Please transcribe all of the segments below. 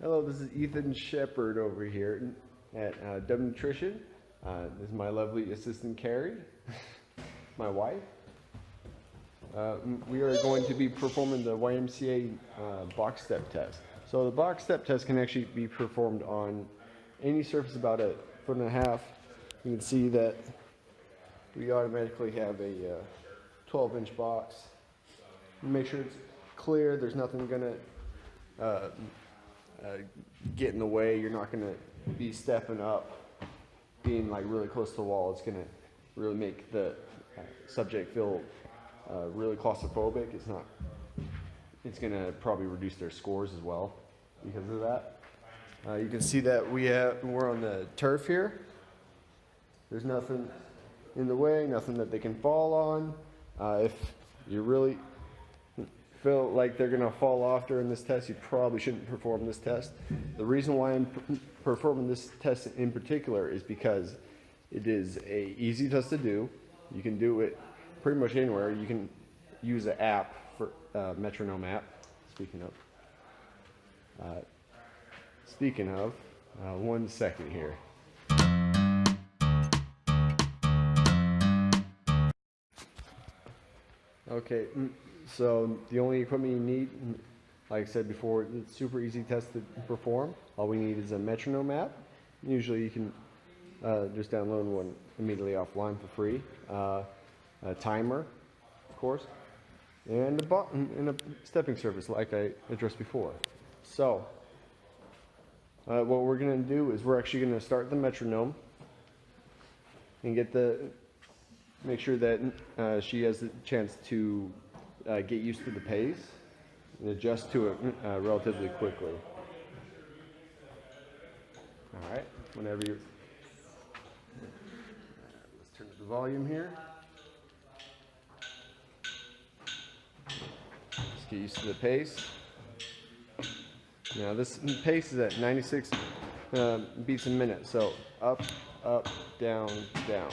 Hello, this is Ethan Shepard over here at Dub Nutrition. This is my lovely assistant Carrie, my wife. We are going to be performing the YMCA Box Step Test. So the Box Step Test can actually be performed on any surface about a 1.5 foot. You can see that we automatically have a 12-inch box. Make sure it's clear, there's nothing gonna get in the way. You're not going to be stepping up, being like really close to the wall. It's going to really make the subject feel really claustrophobic. It's going to probably reduce their scores as well because of that. You can see that we're on the turf here. There's nothing in the way, nothing that they can fall on. If you really feel like they're going to fall off during this test, you probably shouldn't perform this test. The reason why I'm performing this test in particular is because it is a easy test to do. You can do it pretty much anywhere. You can use an app for metronome app. Speaking of, 1 second here. Okay. So the only equipment you need, like I said before, it's super easy test to perform. All we need is a metronome app. Usually you can just download one immediately offline for free. A timer, of course, and a stepping surface like I addressed before. So what we're going to do is we're actually going to start the metronome and make sure that she has a chance to get used to the pace and adjust to it relatively quickly. All right, whenever you're, let's turn up the volume here. Let's get used to the pace. Now this pace is at 96 beats a minute, so up, up, down, down.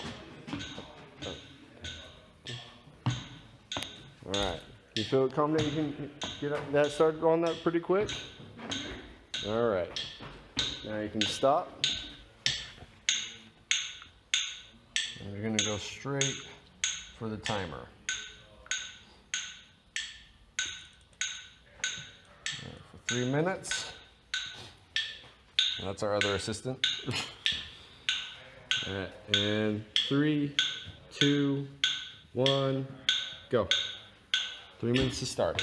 All right, you feel confident you can get that started on that pretty quick? All right, now you can stop. And you're gonna go straight for the timer. For 3 minutes. That's our other assistant. All right, and 3, 2, 1, go. 3 minutes to start.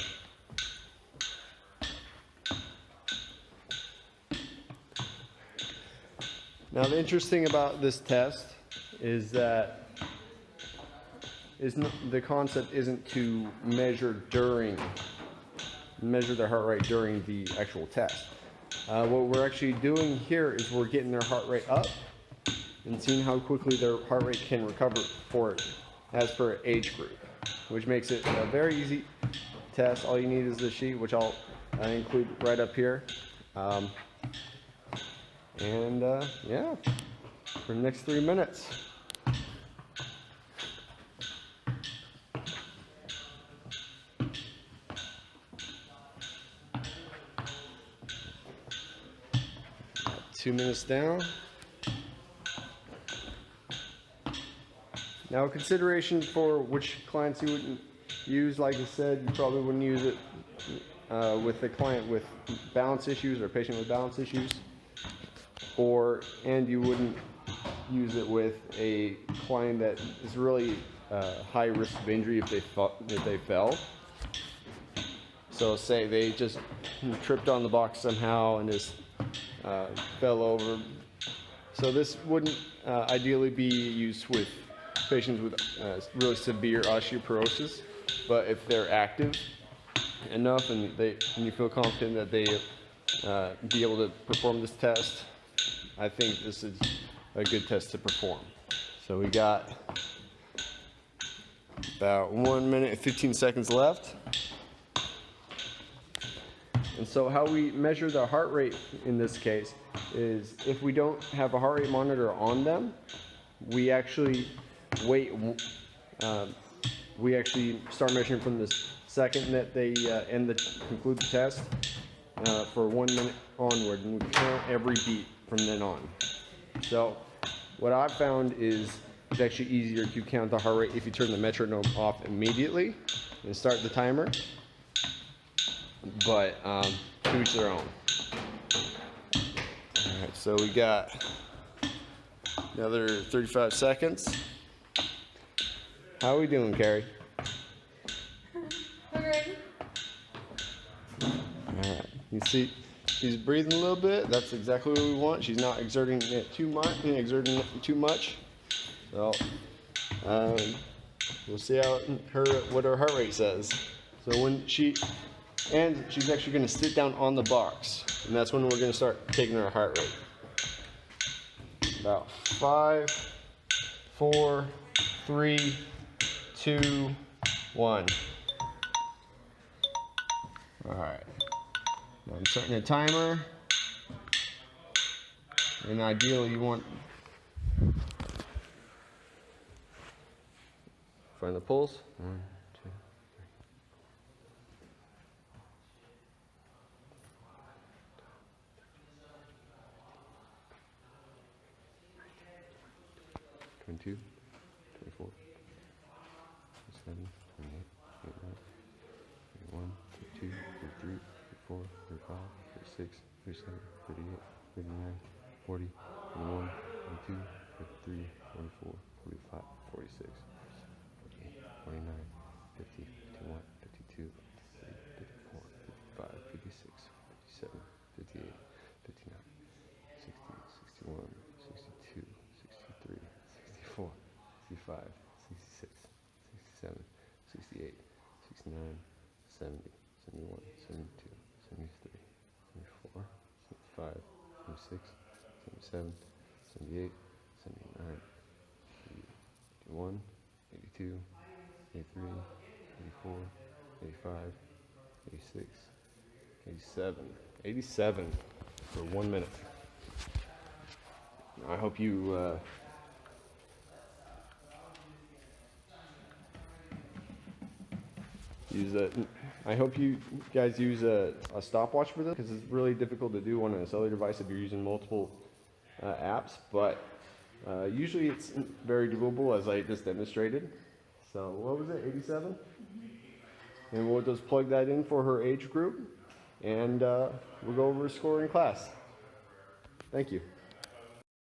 Now the interesting thing about this test is that the concept isn't to measure their heart rate during the actual test. What we're actually doing here is we're getting their heart rate up and seeing how quickly their heart rate can recover for it as per age group, which makes it a very easy test. All you need is the sheet, which I'll include right up here. Yeah, for the next 3 minutes. Got 2 minutes down. Now, consideration for which clients you wouldn't use, like I said, you probably wouldn't use it with a client with balance issues or patient with balance issues, and you wouldn't use it with a client that is really high risk of injury if they fell. So say they just tripped on the box somehow and just fell over. So this wouldn't ideally be used with patients with really severe osteoporosis, but if they're active enough and you feel confident that they be able to perform this test, I think this is a good test to perform. So we got about 1 minute and 15 seconds left. And so how we measure the heart rate in this case is if we don't have a heart rate monitor on them, we actually we actually start measuring from the second that they conclude the test. for 1 minute onward, and we count every beat from then on. So what I've found is it's actually easier to count the heart rate if you turn the metronome off immediately and start the timer, but to each their own. All right, so we got another 35 seconds. How are we doing, Carrie? Okay. All right, you see she's breathing a little bit. That's exactly what we want. She's not exerting it too much. So we'll see what her heart rate says. So she's actually going to sit down on the box, and that's when we're going to start taking her heart rate. About 5, 4, 3, 2, 1. All right. Now I'm starting a timer. And ideally, you want find the pulse. 1, 2, 3. 22, 24, 27, 28, 29, 31, 32, 33, 34, 35, 36, 37, 38, 39, 40, 41, 42, 43, 44, 45, 46, 48, 49, 50, 51, 52, 53, 54, 55, 56, 57, 58, 59, 60, 61, 62, 63, 64, 65, 66, 67, 68, 69, 70, 71, 72, 73, 74, 75, 76, 77, 78, 79, 81, 82, 83, 84, 85, 86, 87. 87 for 1 minute. I hope you I hope you guys use a stopwatch for this, because it's really difficult to do on a cellular device if you're using multiple apps, but usually it's very doable, as I just demonstrated. So what was it, 87? Mm-hmm. And we'll just plug that in for her age group, and we'll go over a score in class. Thank you.